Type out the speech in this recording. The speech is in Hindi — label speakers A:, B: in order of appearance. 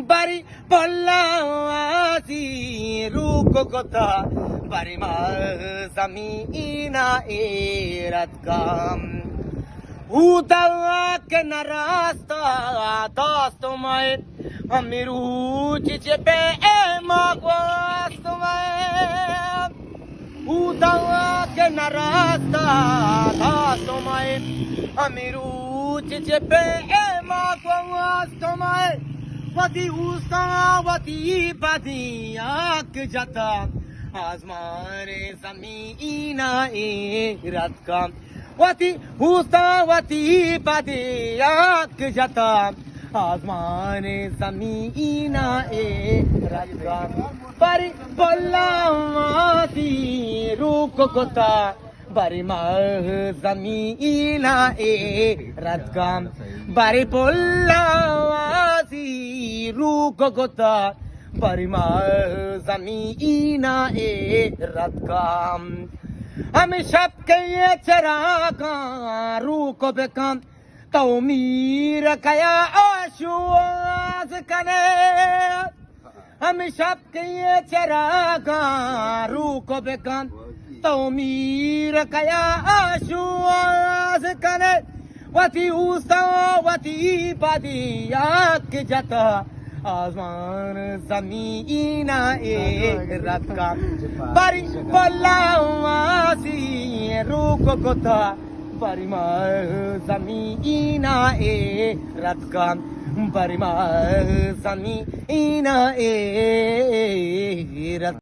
A: bari pollawasi ruko kota bari ma zamina erat kam udawa ke narasta dostumai amiru chichepe magwastumai udawa ke narasta dostumai amiru chichepe magwastumai wati usta wati badiyak jata आसमाने ज़मीना रात का वती हुस्ता वती बदियाक जता आसमाने ज़मीना रात का बरी बोलावाती रुक कोता बरी माह ज़मीना रात का बरी बोलावाती रुक कोता परिमाह ज़मीना रात का हम शब के ये चरागा रूको बेकम तो मीर कया आशुआज कने हम शब के ये चरागा रूको बेकम तो मीर कया आशुआज कने वती उस्ता वती बदिया के जता आसमान ज़मीना रात का बरी पोल्लावासी रुको कोता बरी माह ज़मीना रात का बरी माह ज़मीना रात